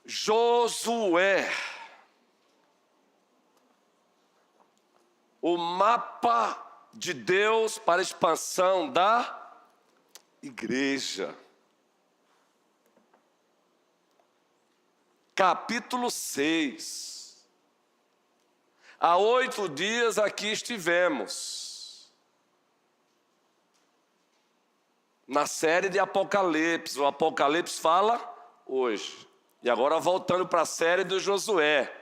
Josué, o mapa de Deus para a expansão da igreja. Capítulo 6. Há 8 dias aqui estivemos na série de Apocalipse. O Apocalipse fala hoje. E agora voltando para a série do Josué.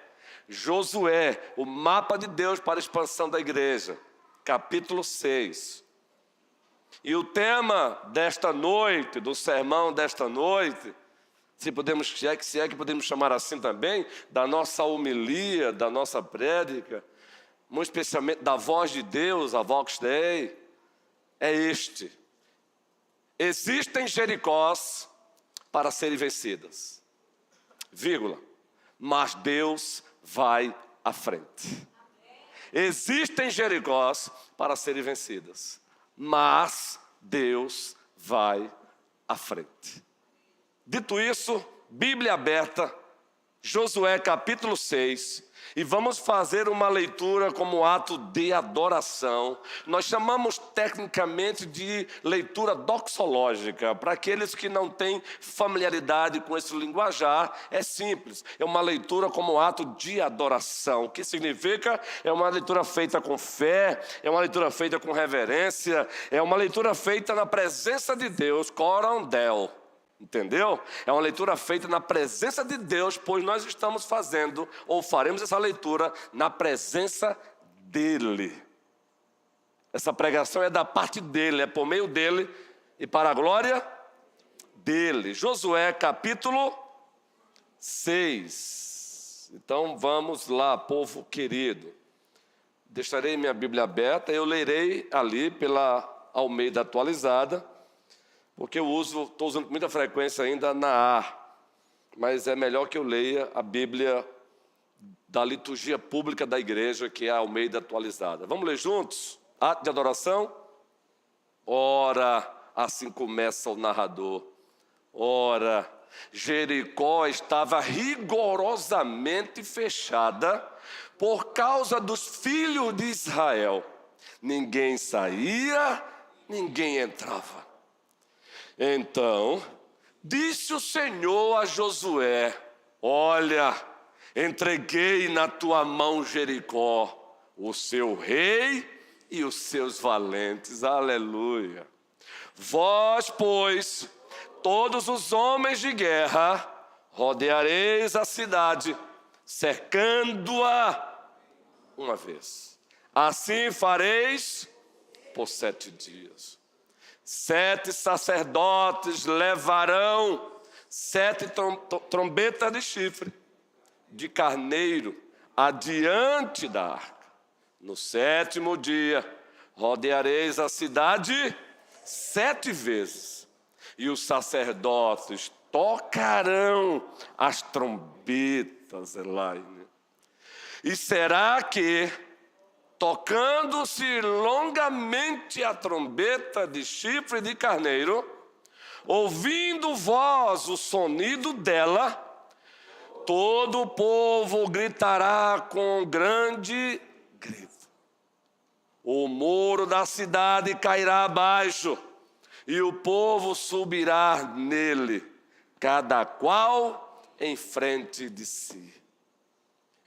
Josué, o mapa de Deus para a expansão da igreja. Capítulo 6. E o tema desta noite, do sermão desta noite, se é que podemos chamar assim também, da nossa homilia, da nossa prédica, muito especialmente da voz de Deus, a Vox Dei, é este: existem Jericós para serem vencidas, vírgula, mas Deus vai à frente. Existem Jericós para serem vencidas, mas Deus vai à frente. Dito isso, Bíblia aberta, Josué capítulo 6, e vamos fazer uma leitura como ato de adoração. Nós chamamos tecnicamente de leitura doxológica. Para aqueles que não têm familiaridade com esse linguajar, é simples. É uma leitura como ato de adoração. O que significa? É uma leitura feita com fé, é uma leitura feita com reverência, é uma leitura feita na presença de Deus, coram Deo. Entendeu? É uma leitura feita na presença de Deus, pois nós estamos fazendo, ou faremos essa leitura na presença dEle. Essa pregação é da parte dEle, é por meio dEle e para a glória dEle. Josué capítulo 6. Então vamos lá, povo querido. Deixarei minha Bíblia aberta, eu lerei ali pela Almeida atualizada, porque eu estou usando com muita frequência ainda na A, mas é melhor que eu leia a Bíblia da liturgia pública da igreja, que é a Almeida atualizada. Vamos ler juntos? Ato de adoração? Ora, assim começa o narrador. Ora, Jericó estava rigorosamente fechada por causa dos filhos de Israel. Ninguém saía, ninguém entrava. Então, disse o Senhor a Josué: olha, entreguei na tua mão Jericó, o seu rei e os seus valentes. Aleluia. Vós, pois, todos os homens de guerra, rodeareis a cidade, cercando-a uma vez. Assim fareis por 7 dias. 7 sacerdotes levarão 7 trombetas de chifre de carneiro adiante da arca. No 7º dia, rodeareis a cidade 7 vezes, e os sacerdotes tocarão as trombetas, Elaine. E será que, tocando-se longamente a trombeta de chifre de carneiro, ouvindo vós o sonido dela, todo o povo gritará com grande grito. O muro da cidade cairá abaixo, e o povo subirá nele, cada qual em frente de si.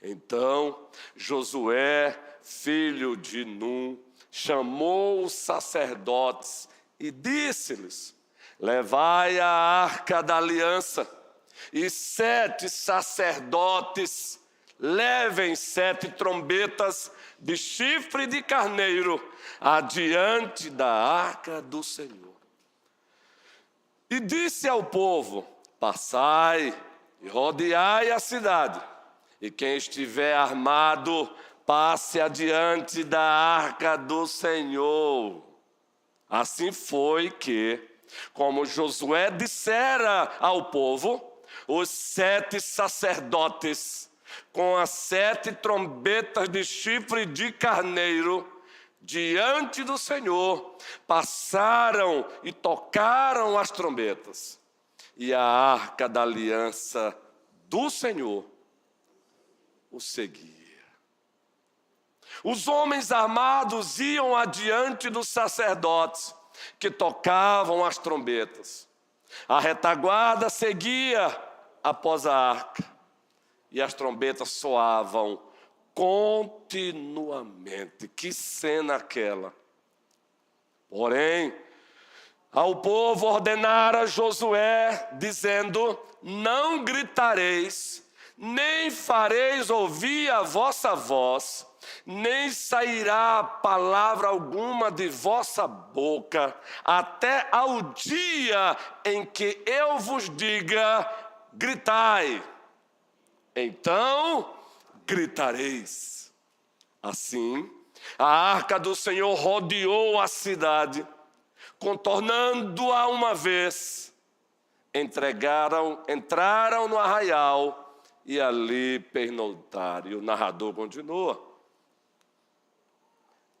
Então Josué, filho de Num, chamou os sacerdotes e disse-lhes: levai a arca da aliança, e 7 sacerdotes levem 7 trombetas de chifre de carneiro adiante da arca do Senhor. E disse ao povo: passai e rodeai a cidade, e quem estiver armado, passe adiante da arca do Senhor. Assim foi que, como Josué dissera ao povo, os 7 sacerdotes, com as 7 trombetas de chifre de carneiro, diante do Senhor, passaram e tocaram as trombetas, e a arca da aliança do Senhor o seguia. Os homens armados iam adiante dos sacerdotes, que tocavam as trombetas. A retaguarda seguia após a arca, e as trombetas soavam continuamente. Que cena aquela! Porém, ao povo ordenara Josué, dizendo: não gritareis, nem fareis ouvir a vossa voz, nem sairá palavra alguma de vossa boca, até ao dia em que eu vos diga: gritai. Então gritareis. Assim, a arca do Senhor rodeou a cidade, contornando-a uma vez. Entraram no arraial e ali pernoitaram. E o narrador continua: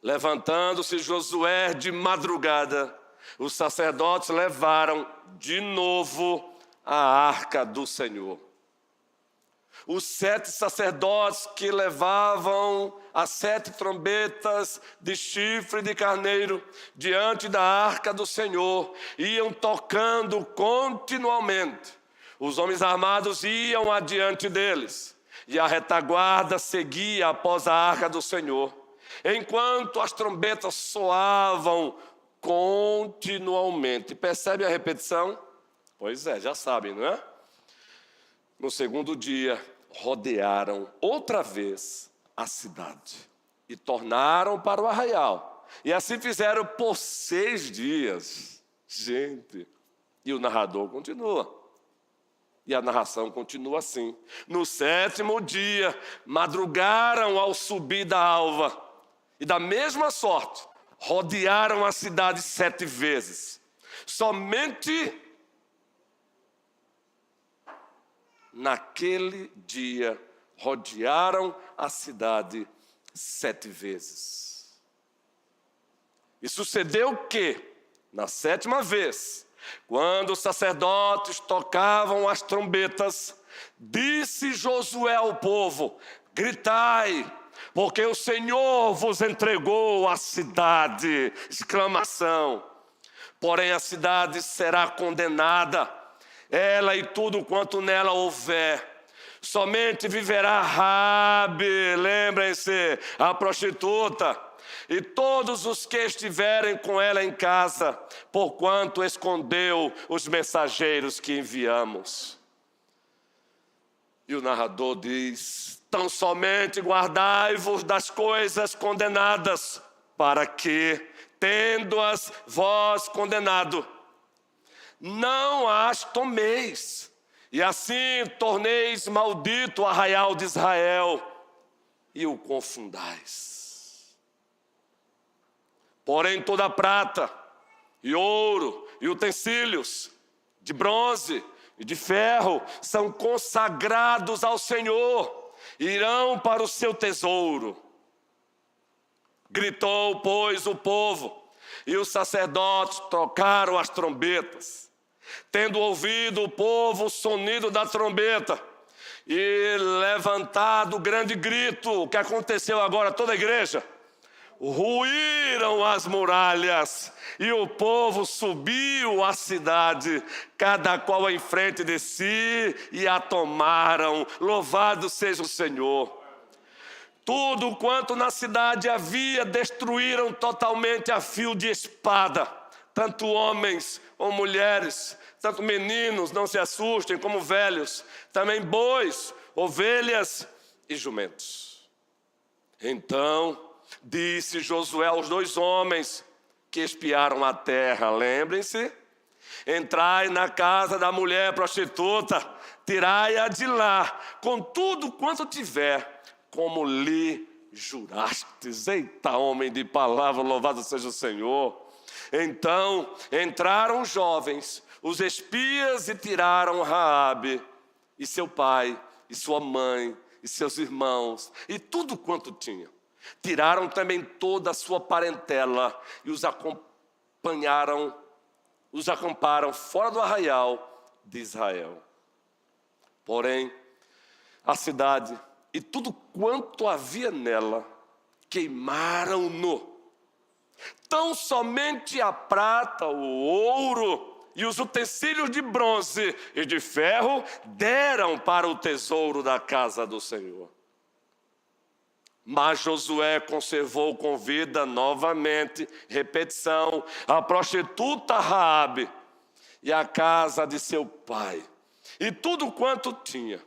levantando-se Josué de madrugada, os sacerdotes levaram de novo a arca do Senhor. Os 7 sacerdotes que levavam as 7 trombetas de chifre de carneiro diante da arca do Senhor iam tocando continuamente. Os homens armados iam adiante deles, e a retaguarda seguia após a arca do Senhor, enquanto as trombetas soavam continuamente. Percebe a repetição? Pois é, já sabem, não é? No segundo dia, rodearam outra vez a cidade e tornaram para o arraial. E assim fizeram por 6 dias. Gente, e o narrador continua. E a narração continua assim: no 7º dia, madrugaram ao subir da alva, e da mesma sorte, rodearam a cidade 7 vezes. Somente naquele dia, rodearam a cidade 7 vezes. E sucedeu que, na 7ª vez, quando os sacerdotes tocavam as trombetas, disse Josué ao povo: gritai, porque o Senhor vos entregou a cidade. Exclamação. Porém a cidade será condenada, ela e tudo quanto nela houver. Somente viverá Raabe, lembrem-se, a prostituta, e todos os que estiverem com ela em casa, porquanto escondeu os mensageiros que enviamos. E o narrador diz: tão somente guardai-vos das coisas condenadas, para que, tendo-as vós condenado, não as tomeis, e assim torneis maldito o arraial de Israel, e o confundais. Porém toda a prata, e ouro, e utensílios de bronze e de ferro são consagrados ao Senhor, irão para o seu tesouro. Gritou, pois, o povo, e os sacerdotes tocaram as trombetas. Tendo ouvido o povo o sonido da trombeta e levantado grande grito, o que aconteceu agora? Toda a igreja: ruíram as muralhas, e o povo subiu à cidade, cada qual em frente de si, e a tomaram. Louvado seja o Senhor. Tudo quanto na cidade havia destruíram totalmente a fio de espada, tanto homens como mulheres, tanto meninos, não se assustem, como velhos, também bois, ovelhas e jumentos. Então disse Josué aos 2 homens que espiaram a terra, lembrem-se: entrai na casa da mulher prostituta, tirai-a de lá, com tudo quanto tiver, como lhe jurastes. Eita, homem de palavra, louvado seja o Senhor. Então entraram os jovens, os espias, e tiraram Raabe, e seu pai, e sua mãe, e seus irmãos, e tudo quanto tinha. Tiraram também toda a sua parentela, e os acamparam fora do arraial de Israel. Porém, a cidade e tudo quanto havia nela, queimaram-no. Tão somente a prata, o ouro e os utensílios de bronze e de ferro deram para o tesouro da casa do Senhor. Mas Josué conservou com vida novamente, repetição, a prostituta Raabe e a casa de seu pai, e tudo quanto tinha.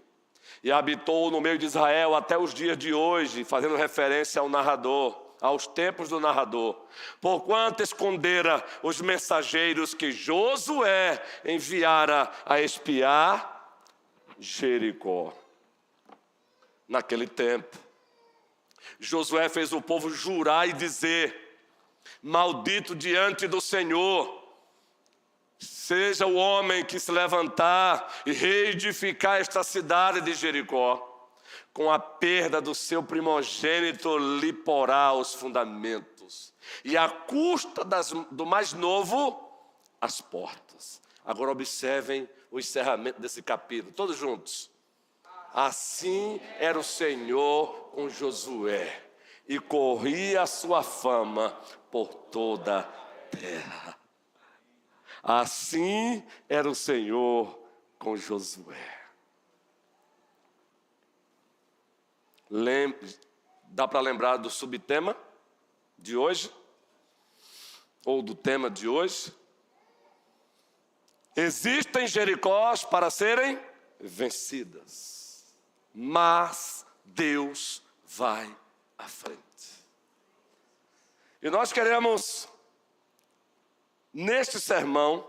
E habitou no meio de Israel até os dias de hoje, fazendo referência ao narrador, aos tempos do narrador. Porquanto escondera os mensageiros que Josué enviara a espiar Jericó. Naquele tempo, Josué fez o povo jurar e dizer: maldito diante do Senhor seja o homem que se levantar e reedificar esta cidade de Jericó. Com a perda do seu primogênito lhe porá os fundamentos, e à custa do mais novo, as portas. Agora observem o encerramento desse capítulo, todos juntos. Assim era o Senhor com Josué, e corria a sua fama por toda a terra. Assim era o Senhor com Josué. Dá para lembrar do subtema de hoje? Ou do tema de hoje? Existem Jericós para serem vencidas, mas Deus vai à frente. E nós queremos, neste sermão,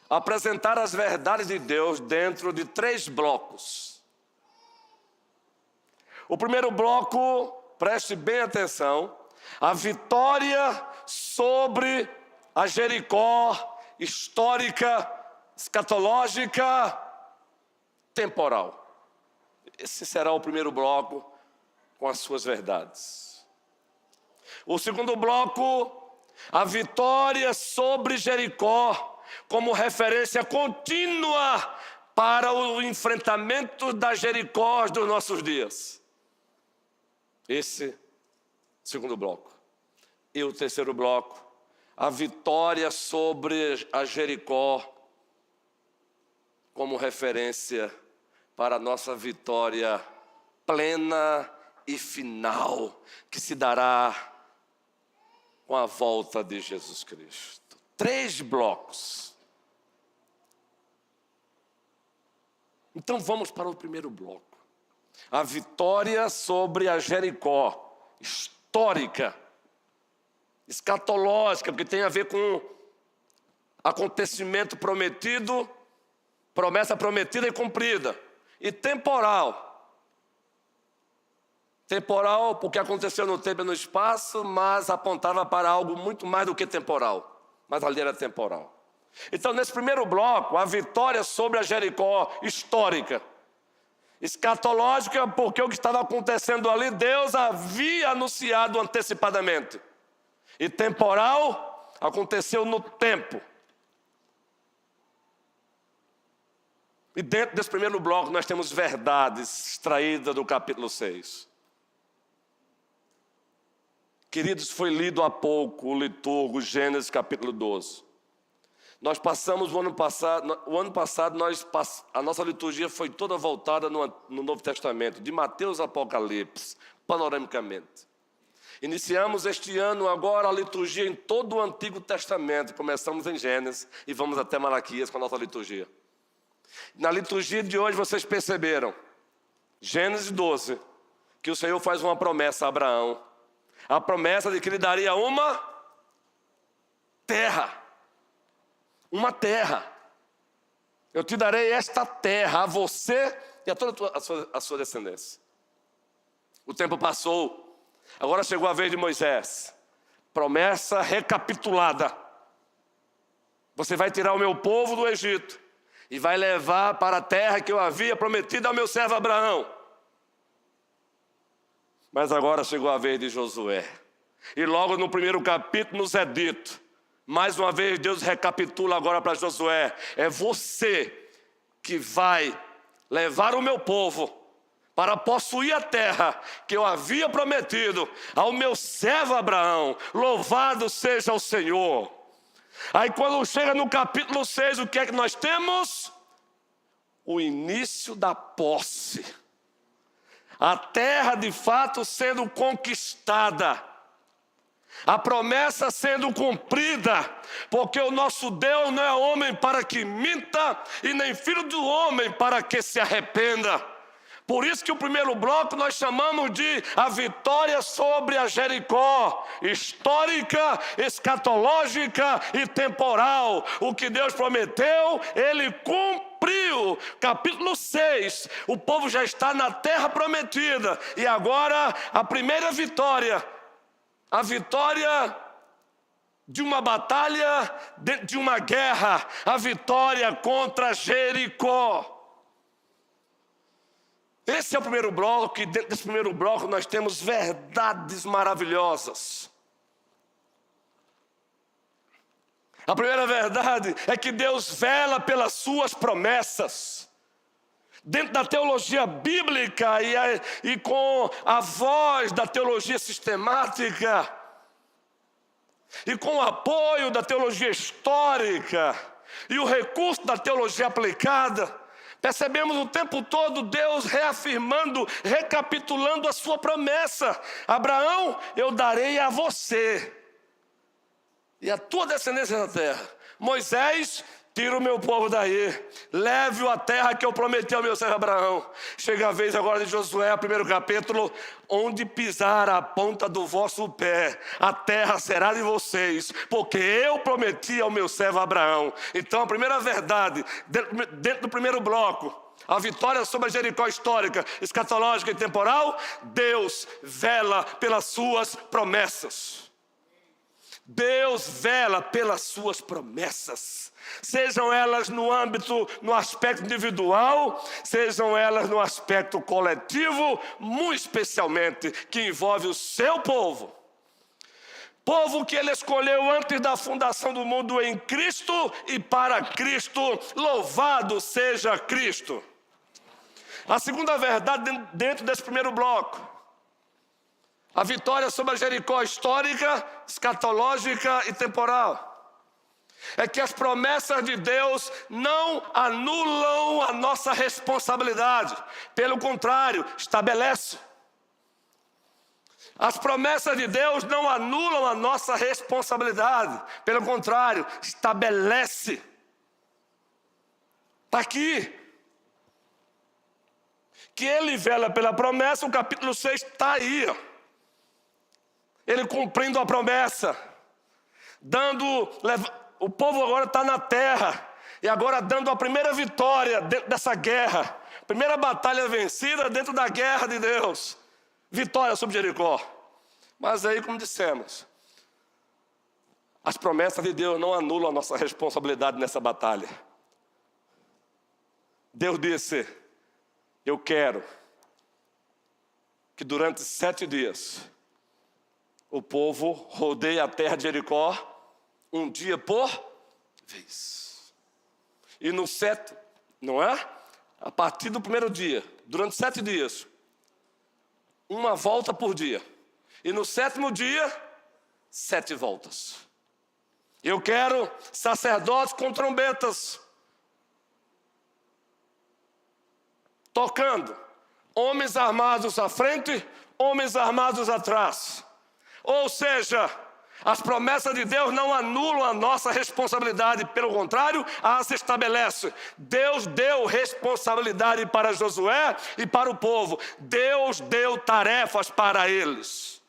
apresentar as verdades de Deus dentro de 3 blocos. O primeiro bloco, preste bem atenção, a vitória sobre a Jericó histórica, escatológica, temporal. Esse será o primeiro bloco com as suas verdades. O segundo bloco, a vitória sobre Jericó, como referência contínua para o enfrentamento da Jericó dos nossos dias. Esse segundo bloco. E o terceiro bloco, a vitória sobre a Jericó, como referência para a nossa vitória plena e final, que se dará com a volta de Jesus Cristo. 3 blocos. Então vamos para o primeiro bloco. A vitória sobre a Jericó, histórica, escatológica, porque tem a ver com acontecimento prometido, promessa prometida e cumprida. E temporal. Temporal porque aconteceu no tempo e no espaço, mas apontava para algo muito mais do que temporal. Mas ali era temporal. Então, nesse primeiro bloco, a vitória sobre a Jericó histórica. Escatológica porque o que estava acontecendo ali, Deus havia anunciado antecipadamente. E temporal, aconteceu no tempo. E dentro desse primeiro bloco nós temos verdades extraídas do capítulo 6. Queridos, foi lido há pouco o liturgo Gênesis capítulo 12. Nós passamos o ano passado a nossa liturgia foi toda voltada no Novo Testamento, de Mateus a Apocalipse, panoramicamente. Iniciamos este ano agora a liturgia em todo o Antigo Testamento, começamos em Gênesis e vamos até Malaquias com a nossa liturgia. Na liturgia de hoje vocês perceberam, Gênesis 12, que o Senhor faz uma promessa a Abraão, a promessa de que lhe daria uma terra. Uma terra. Eu te darei esta terra a você e a toda a sua descendência. O tempo passou. Agora chegou a vez de Moisés. Promessa recapitulada. Você vai tirar o meu povo do Egito e vai levar para a terra que eu havia prometido ao meu servo Abraão. Mas agora chegou a vez de Josué. E logo no primeiro capítulo nos é dito, mais uma vez Deus recapitula agora para Josué, é você que vai levar o meu povo para possuir a terra que eu havia prometido ao meu servo Abraão. Louvado seja o Senhor. Aí quando chega no capítulo 6, o que é que nós temos? O início da posse. A terra de fato sendo conquistada. A promessa sendo cumprida, porque o nosso Deus não é homem para que minta, e nem filho do homem para que se arrependa. Por isso que o primeiro bloco nós chamamos de a vitória sobre a Jericó, histórica, escatológica e temporal. O que Deus prometeu, Ele cumpriu. Capítulo 6, o povo já está na terra prometida, e agora a primeira vitória, a vitória de uma batalha, de uma guerra, a vitória contra Jericó. Esse é o primeiro bloco, e dentro desse primeiro bloco nós temos verdades maravilhosas. A primeira verdade é que Deus vela pelas suas promessas. Dentro da teologia bíblica e com a voz da teologia sistemática, e com o apoio da teologia histórica, e o recurso da teologia aplicada, percebemos o tempo todo Deus reafirmando, recapitulando a sua promessa. Abraão, eu darei a você e a tua descendência da terra. Moisés, tira o meu povo daí, leve-o à terra que eu prometi ao meu servo Abraão. Chega a vez agora de Josué, primeiro capítulo: onde pisar a ponta do vosso pé, a terra será de vocês, porque eu prometi ao meu servo Abraão. Então a primeira verdade, dentro do primeiro bloco, a vitória sobre a Jericó histórica, escatológica e temporal: Deus vela pelas suas promessas. Deus vela pelas suas promessas. Sejam elas no aspecto individual, sejam elas no aspecto coletivo, muito especialmente, que envolve o seu povo. Povo que Ele escolheu antes da fundação do mundo em Cristo e para Cristo. Louvado seja Cristo. A segunda verdade dentro desse primeiro bloco: a vitória sobre a Jericó histórica, escatológica e temporal, é que as promessas de Deus não anulam a nossa responsabilidade. Pelo contrário, estabelece. As promessas de Deus não anulam a nossa responsabilidade. Pelo contrário, estabelece. Está aqui. Que Ele vela pela promessa, o capítulo 6 está aí, ó. Ele cumprindo a promessa, o povo agora está na terra, e agora dando a primeira vitória dentro dessa guerra, primeira batalha vencida dentro da guerra de Deus, vitória sobre Jericó. Mas aí, como dissemos, as promessas de Deus não anulam a nossa responsabilidade nessa batalha. Deus disse: eu quero que durante 7 dias o povo rodeie a terra de Jericó, um dia por vez. E no 7, não é? A partir do primeiro dia, durante 7 dias, uma volta por dia. E no 7º dia, 7 voltas. Eu quero sacerdotes com trombetas, tocando, homens armados à frente, homens armados atrás. Ou seja, as promessas de Deus não anulam a nossa responsabilidade, pelo contrário, as estabelece. Deus deu responsabilidade para Josué e para o povo. Deus deu tarefas para eles.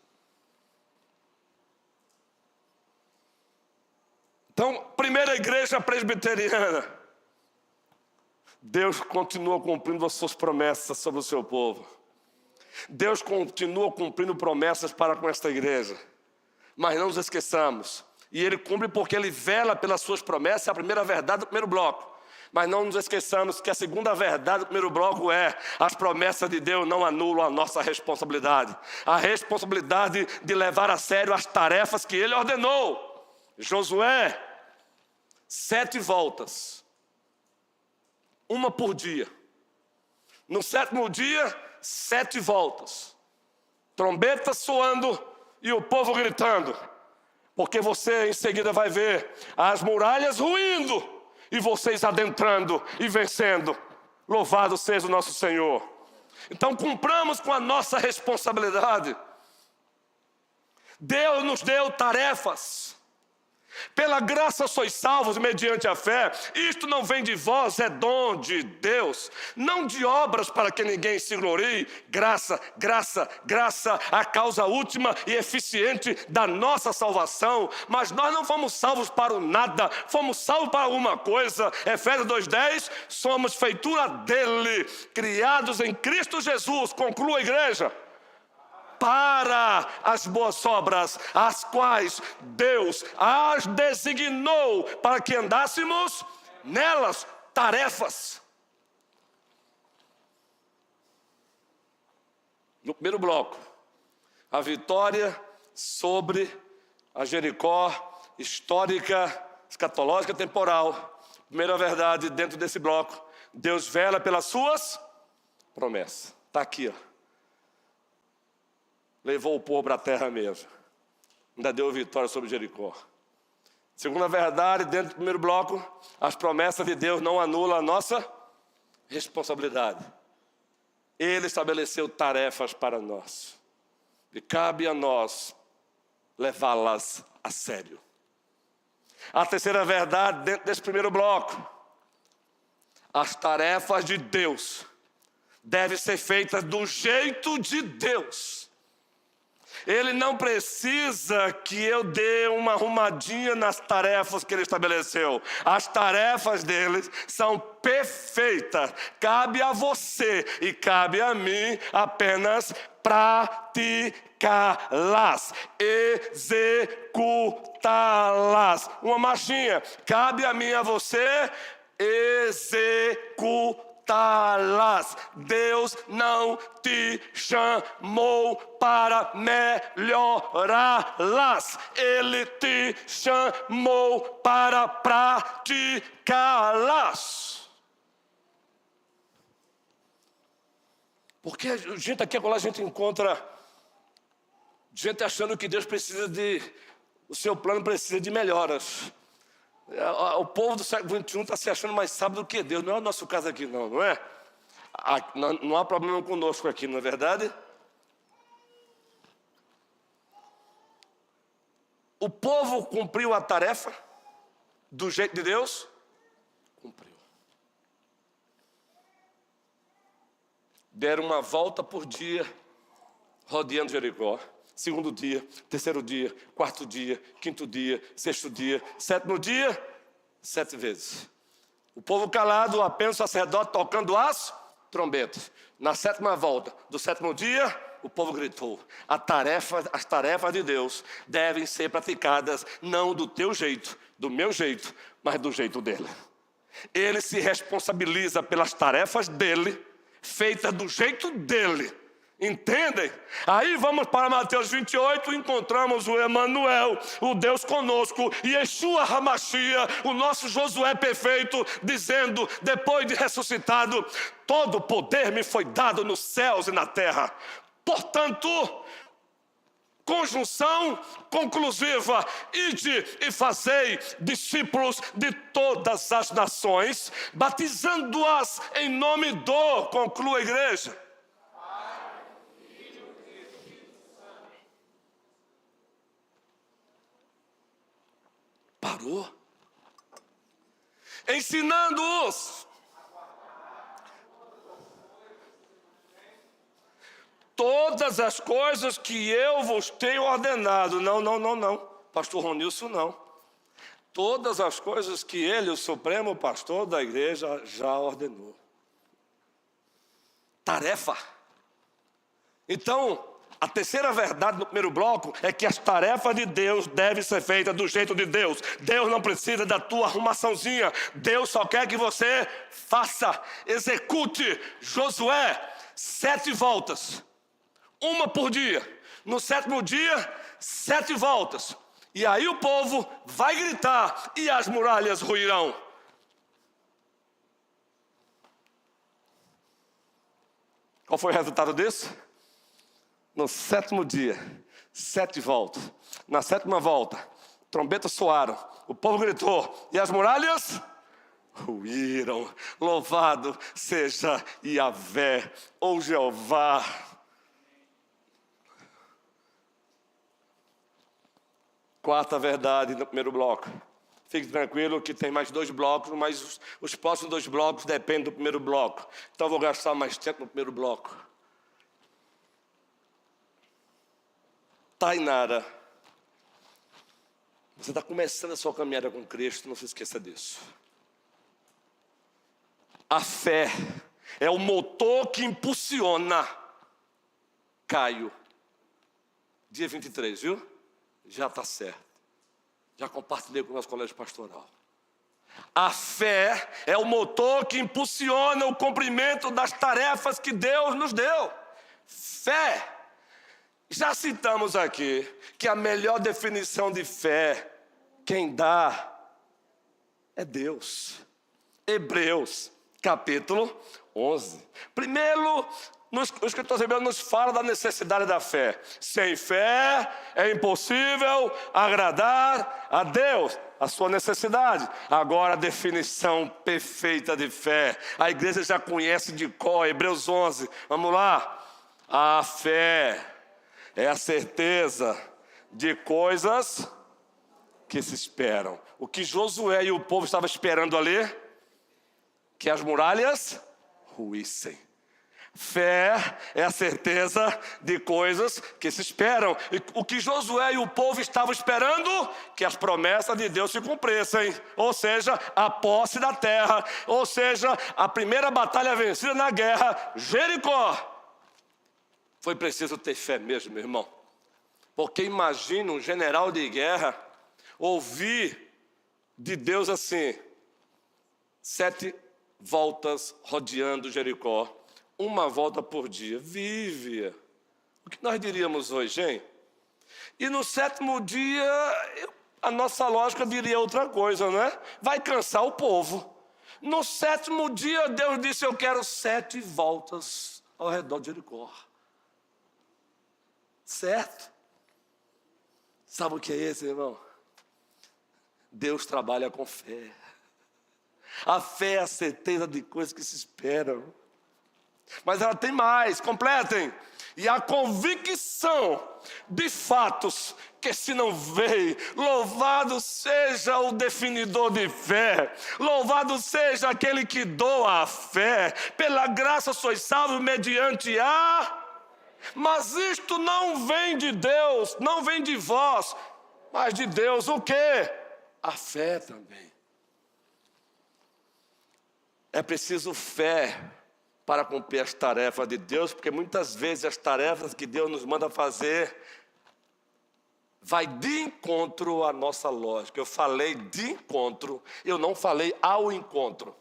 Então, primeira igreja presbiteriana, Deus continua cumprindo as suas promessas sobre o seu povo. Deus continua cumprindo promessas para com esta igreja. Mas não nos esqueçamos, e Ele cumpre porque Ele vela pelas suas promessas, é a primeira verdade do primeiro bloco. Mas não nos esqueçamos que a segunda verdade do primeiro bloco é: as promessas de Deus não anulam a nossa responsabilidade. A responsabilidade de levar a sério as tarefas que Ele ordenou. Josué, 7 voltas, uma por dia. No 7º dia, 7 voltas. Trombeta soando e o povo gritando. Porque você em seguida vai ver as muralhas ruindo e vocês adentrando e vencendo. Louvado seja o nosso Senhor. Então cumpramos com a nossa responsabilidade. Deus nos deu tarefas. Pela graça sois salvos mediante a fé. Isto não vem de vós, é dom de Deus. Não de obras para que ninguém se glorie. Graça, graça, graça, a causa última e eficiente da nossa salvação. Mas nós não fomos salvos para o nada, fomos salvos para alguma coisa. Efésios 2:10, somos feitura dele, criados em Cristo Jesus. Conclua a igreja. Para as boas obras, as quais Deus as designou para que andássemos nelas, tarefas. No primeiro bloco, a vitória sobre a Jericó histórica, escatológica, temporal. Primeira verdade dentro desse bloco, Deus vela pelas suas promessas. Está aqui, ó. Levou o povo para a terra mesmo. Ainda deu vitória sobre Jericó. Segunda verdade, dentro do primeiro bloco, as promessas de Deus não anulam a nossa responsabilidade. Ele estabeleceu tarefas para nós. E cabe a nós levá-las a sério. A terceira verdade, dentro desse primeiro bloco, as tarefas de Deus devem ser feitas do jeito de Deus. Ele não precisa que eu dê uma arrumadinha nas tarefas que ele estabeleceu. As tarefas dele são perfeitas. Cabe a você e cabe a mim apenas praticá-las, executá-las. Uma marchinha. Cabe a mim e a você executá-las. Deus não te chamou para melhorá-las. Ele te chamou para praticá-las. Porque gente aqui agora a gente encontra gente achando que Deus precisa o seu plano precisa de melhoras. O povo do século XXI está se achando mais sábio do que Deus. Não é o nosso caso aqui não é? Não há problema conosco aqui, não é verdade? O povo cumpriu a tarefa do jeito de Deus? Cumpriu. Deram uma volta por dia, rodeando Jericó. Segundo dia, terceiro dia, quarto dia, quinto dia, sexto dia, sétimo dia, 7 vezes. O povo calado, apenas o sacerdote tocando as trombetas. Na 7ª volta do 7º dia, o povo gritou. As tarefas de Deus devem ser praticadas não do teu jeito, do meu jeito, mas do jeito dele. Ele se responsabiliza pelas tarefas dele, feitas do jeito dele. Entendem? Aí vamos para Mateus 28, encontramos o Emanuel, o Deus conosco, e Yeshua HaMashiach, o nosso Josué perfeito, dizendo, depois de ressuscitado, todo poder me foi dado nos céus e na terra. Portanto, conjunção conclusiva, ide e fazei discípulos de todas as nações, batizando-as em nome conclua a igreja. Parou. Ensinando-os todas as coisas que eu vos tenho ordenado. Não. Pastor Ronilson, não. Todas as coisas que ele, o supremo pastor da igreja, já ordenou. Tarefa. Então, a terceira verdade no primeiro bloco é que as tarefas de Deus devem ser feitas do jeito de Deus. Deus não precisa da tua arrumaçãozinha. Deus só quer que você faça, execute. Josué, 7 voltas. Uma por dia. No 7º dia, 7 voltas. E aí o povo vai gritar e as muralhas ruirão. Qual foi o resultado disso? No 7º dia, 7 voltas. Na 7ª volta, trombetas soaram, o povo gritou, e as muralhas ruíram. Louvado seja Yahvé, ou Jeová. Quarta verdade no primeiro bloco. Fique tranquilo que tem mais 2 blocos, mas os próximos 2 blocos dependem do primeiro bloco. Então eu vou gastar mais tempo no primeiro bloco. Tainara, você está começando a sua caminhada com Cristo, não se esqueça disso. A fé é o motor que impulsiona. Caio, dia 23, viu? Já está certo. Já compartilhei com o nosso colégio pastoral. A fé é o motor que impulsiona o cumprimento das tarefas que Deus nos deu. Fé. Já citamos aqui que a melhor definição de fé, quem dá é Deus. Hebreus, capítulo 11. Primeiro, o escritor Hebreus nos fala da necessidade da fé. Sem fé é impossível agradar a Deus, a sua necessidade. Agora a definição perfeita de fé. A igreja já conhece de cor, Hebreus 11. Vamos lá. A fé é a certeza de coisas que se esperam. O que Josué e o povo estavam esperando ali? Que as muralhas ruíssem. Fé é a certeza de coisas que se esperam. E o que Josué e o povo estavam esperando? Que as promessas de Deus se cumprissem. Ou seja, a posse da terra. Ou seja, a primeira batalha vencida na guerra, Jericó. Foi preciso ter fé mesmo, meu irmão. Porque imagina um general de guerra ouvir de Deus assim: 7 voltas rodeando Jericó, 1 volta por dia. Vive. O que nós diríamos hoje, hein? E no 7º dia, a nossa lógica diria outra coisa, né? Vai cansar o povo. No 7º dia, Deus disse: eu quero 7 voltas ao redor de Jericó. Certo? Sabe o que é isso, irmão? Deus trabalha com fé. A fé é a certeza de coisas que se esperam. Mas ela tem mais, completem. E a convicção de fatos que se não veem. Louvado seja o definidor de fé. Louvado seja aquele que doa a fé. Pela graça sois salvos mediante a... Mas isto não vem de Deus, não vem de vós, mas de Deus. O quê? A fé também. É preciso fé para cumprir as tarefas de Deus, porque muitas vezes as tarefas que Deus nos manda fazer vai de encontro à nossa lógica. Eu falei de encontro, eu não falei ao encontro.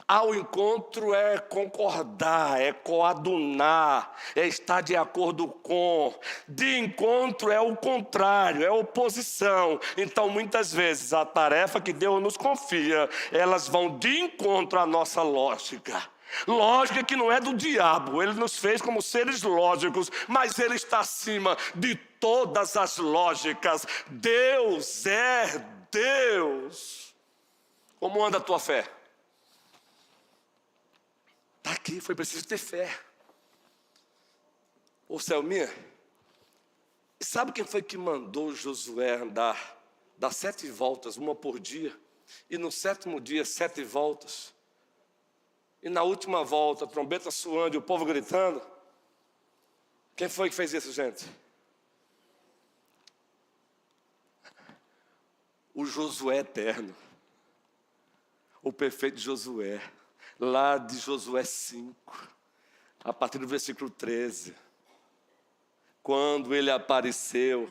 Ao encontro é concordar, é coadunar, é estar de acordo com. De encontro é o contrário, é oposição. Então, muitas vezes, a tarefa que Deus nos confia, elas vão de encontro à nossa lógica. Lógica que não é do diabo, ele nos fez como seres lógicos, mas ele está acima de todas as lógicas. Deus é Deus. Como anda a tua fé? Está aqui, foi preciso ter fé. Ô Selminha, sabe quem foi que mandou Josué andar, dar 7 voltas, 1 por dia, e no 7º dia 7 voltas, e na última volta, trombeta soando e o povo gritando? Quem foi que fez isso, gente? O Josué eterno, o perfeito Josué. Lá de Josué 5, a partir do versículo 13, quando ele apareceu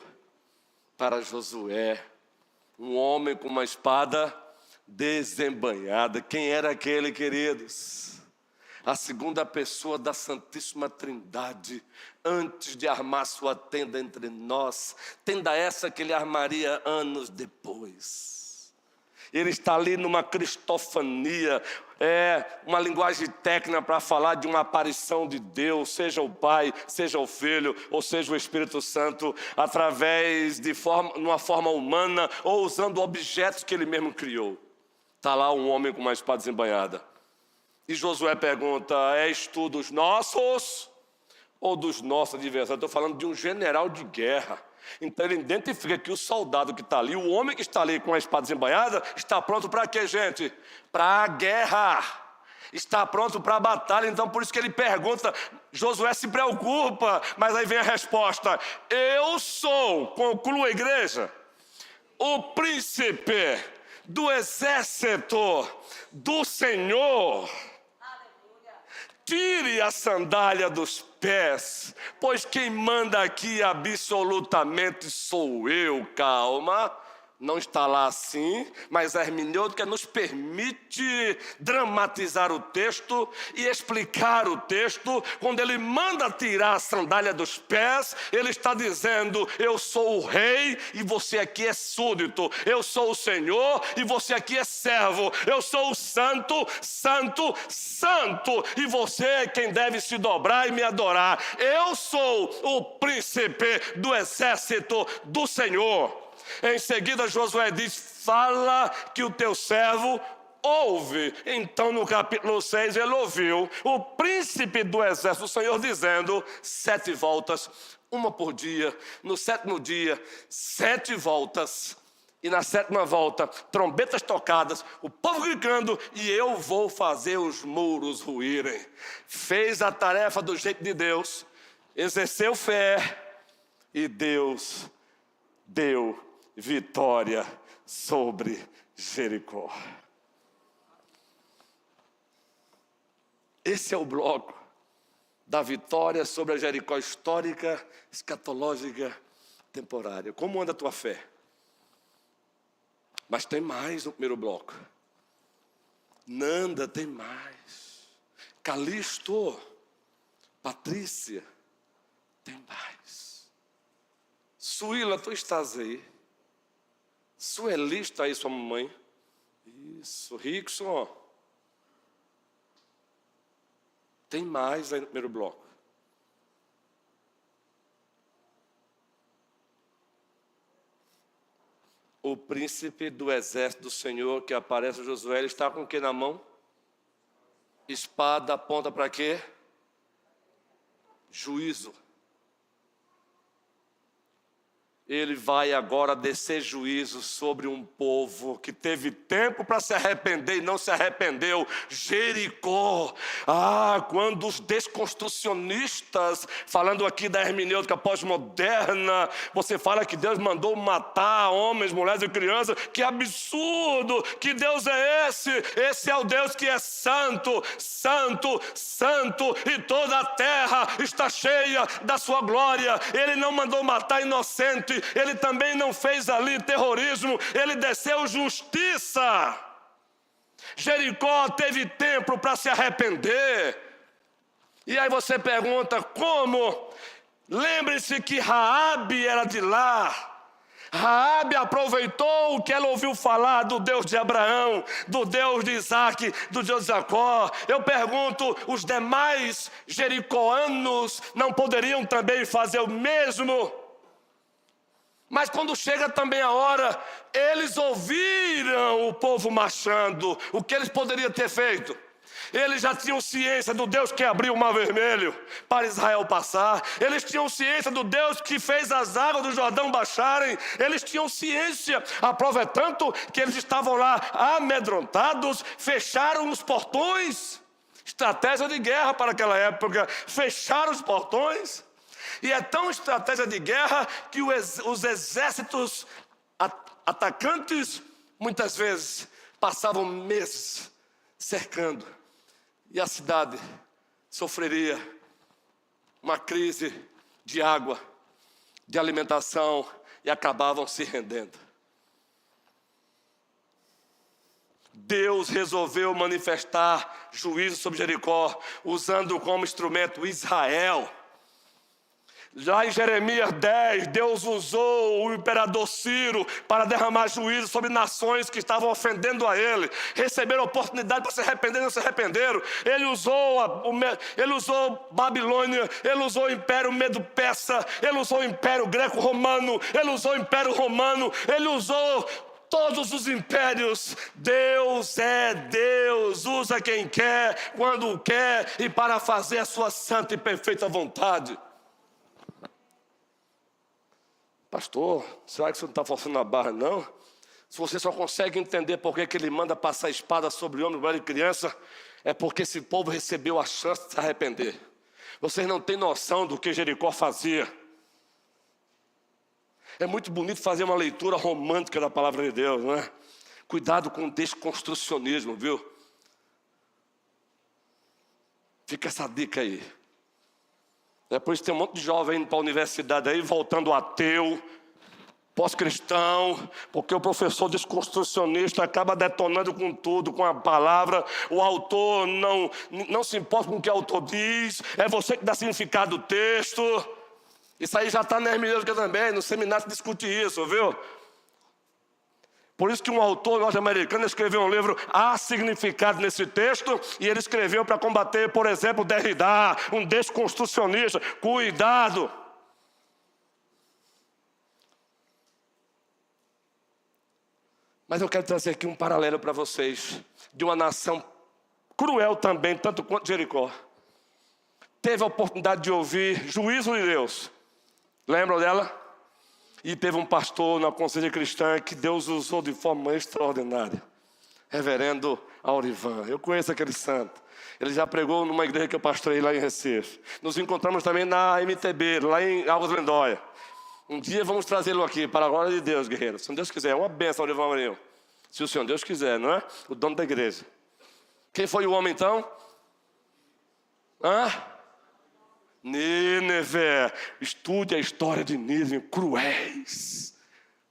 para Josué, um homem com uma espada desembainhada. Quem era aquele, queridos? A segunda pessoa da Santíssima Trindade, antes de armar sua tenda entre nós, tenda essa que ele armaria anos depois. Ele está ali numa cristofania, uma linguagem técnica para falar de uma aparição de Deus, seja o Pai, seja o Filho, ou seja o Espírito Santo, através de uma forma humana, ou usando objetos que ele mesmo criou. Está lá um homem com uma espada desembainhada. E Josué pergunta: és tu dos nossos ou dos nossos adversários? Estou falando de um general de guerra. Então ele identifica que o soldado que está ali, o homem que está ali com a espada desembainhada, está pronto para quê, gente? Para a guerra. Está pronto para a batalha. Então por isso que ele pergunta, Josué se preocupa, mas aí vem a resposta: eu sou, conclua a igreja, o príncipe do exército do Senhor. Tire a sandália dos pés, pois quem manda aqui absolutamente sou eu. Calma, não está lá assim, mas a hermenêutica nos permite dramatizar o texto e explicar o texto. Quando ele manda tirar a sandália dos pés, ele está dizendo: eu sou o rei e você aqui é súdito, eu sou o Senhor e você aqui é servo, eu sou o santo, santo, santo, e você é quem deve se dobrar e me adorar. Eu sou o príncipe do exército do Senhor. Em seguida Josué diz: fala que o teu servo ouve. Então no capítulo 6 ele ouviu o príncipe do exército do Senhor dizendo: 7 voltas, uma por dia. No 7º dia, 7 voltas. E na 7ª volta, trombetas tocadas, o povo gritando, e eu vou fazer os muros ruírem. Fez a tarefa do jeito de Deus, exerceu fé, e Deus deu vitória sobre Jericó. Esse é o bloco da vitória sobre a Jericó histórica, escatológica, temporária. Como anda a tua fé? Mas tem mais no primeiro bloco. Nanda, tem mais. Calixto, Patrícia, tem mais. Suíla, tu estás aí? Sueli, está aí sua mamãe? Isso, Rickson. Tem mais aí no primeiro bloco. O príncipe do exército do Senhor que aparece em Josué, ele está com o que na mão? Espada aponta para quê? Juízo. Ele vai agora descer juízo sobre um povo que teve tempo para se arrepender e não se arrependeu. Jericó. Quando os desconstrucionistas, falando aqui da hermenêutica pós-moderna, você fala que Deus mandou matar homens, mulheres e crianças. Que absurdo! Que Deus é esse? Esse é o Deus que é santo, santo, santo, e toda a terra está cheia da sua glória. Ele não mandou matar inocente. Ele também não fez ali terrorismo, ele desceu justiça. Jericó teve tempo para se arrepender. E aí você pergunta: como? Lembre-se que Raabe era de lá. Raabe aproveitou o que ela ouviu falar do Deus de Abraão, do Deus de Isaac, do Deus de Jacó. Eu pergunto, os demais jericoanos não poderiam também fazer o mesmo? Mas quando chega também a hora, eles ouviram o povo marchando. O que eles poderiam ter feito? Eles já tinham ciência do Deus que abriu o mar vermelho para Israel passar. Eles tinham ciência do Deus que fez as águas do Jordão baixarem. Eles tinham ciência. A prova é tanto que eles estavam lá amedrontados, fecharam os portões. Estratégia de guerra para aquela época. Fecharam os portões. E é tão estratégia de guerra que os exércitos atacantes muitas vezes passavam meses cercando. E a cidade sofreria uma crise de água, de alimentação, e acabavam se rendendo. Deus resolveu manifestar juízo sobre Jericó, usando como instrumento Israel. Lá em Jeremias 10, Deus usou o imperador Ciro para derramar juízo sobre nações que estavam ofendendo a ele. Receberam a oportunidade para se arrepender e não se arrependeram. Ele usou Babilônia, ele usou o Império Medo-Persa, ele usou o Império Greco-Romano, ele usou o Império Romano, ele usou todos os impérios. Deus é Deus, usa quem quer, quando quer e para fazer a sua santa e perfeita vontade. Pastor, será que você não está forçando a barra, não? Se você só consegue entender por que ele manda passar a espada sobre homem, mulher e criança, é porque esse povo recebeu a chance de se arrepender. Vocês não têm noção do que Jericó fazia. É muito bonito fazer uma leitura romântica da palavra de Deus, não é? Cuidado com o desconstrucionismo, viu? Fica essa dica aí. Depois tem um monte de jovem indo para a universidade aí, voltando ateu, pós-cristão, porque o professor desconstrucionista acaba detonando com tudo, com a palavra. O autor não se importa com o que o autor diz, é você que dá significado do texto. Isso aí já está na hermenêutica também, no seminário se discute isso, viu? Por isso que um autor norte-americano escreveu um livro, Há Significado nesse texto, e ele escreveu para combater, por exemplo, Derrida, um desconstrucionista. Cuidado! Mas eu quero trazer aqui um paralelo para vocês, de uma nação cruel também, tanto quanto Jericó. Teve a oportunidade de ouvir juízo de Deus. Lembram dela? E teve um pastor na Conselho Cristã que Deus usou de forma extraordinária. Reverendo Aurivan. Eu conheço aquele santo. Ele já pregou numa igreja que eu pastorei lá em Recife. Nos encontramos também na MTB, lá em Alves Lendóia. Um dia vamos trazê-lo aqui, para a glória de Deus, guerreiro. Se Deus quiser, é uma bênção, Aurivan Marinho. Se o Senhor Deus quiser, não é? O dono da igreja. Quem foi o homem então? Nínive. Estude a história de Nínive. Cruéis,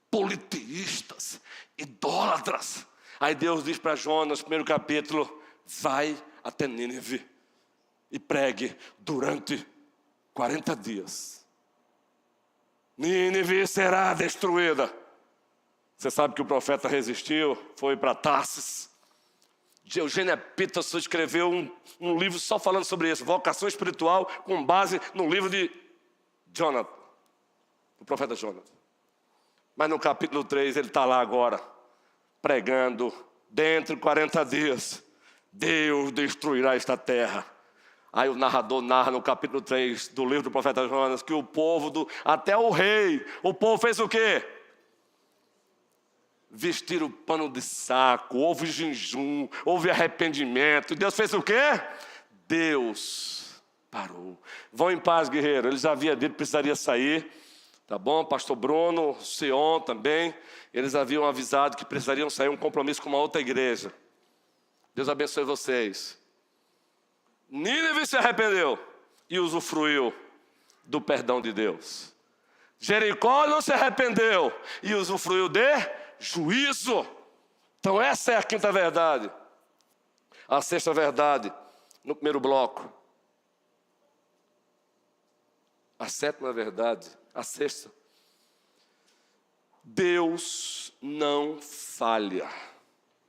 politeístas, idólatras. Aí Deus diz para Jonas, no primeiro capítulo: vai até Nínive e pregue durante 40 dias. Nínive será destruída. Você sabe que o profeta resistiu, foi para Tarsis. Eugênia Peterson escreveu um livro só falando sobre isso, vocação espiritual, com base no livro de Jonathan, o profeta Jonathan. Mas no capítulo 3 ele está lá agora, pregando, dentro de 40 dias, Deus destruirá esta terra. Aí o narrador narra no capítulo 3 do livro do profeta Jonas que o povo, até o rei, o povo fez o quê? Vestir o pano de saco, houve jejum, houve arrependimento. Deus fez o quê? Deus parou. Vão em paz, guerreiro. Ele já havia dito que precisaria sair. Tá bom? Pastor Bruno, Sion também. Eles haviam avisado que precisariam sair, um compromisso com uma outra igreja. Deus abençoe vocês. Nínive se arrependeu e usufruiu do perdão de Deus. Jericó não se arrependeu e usufruiu de juízo. Então essa é a quinta verdade. A sexta verdade, no primeiro bloco. A sétima verdade, a sexta. Deus não falha.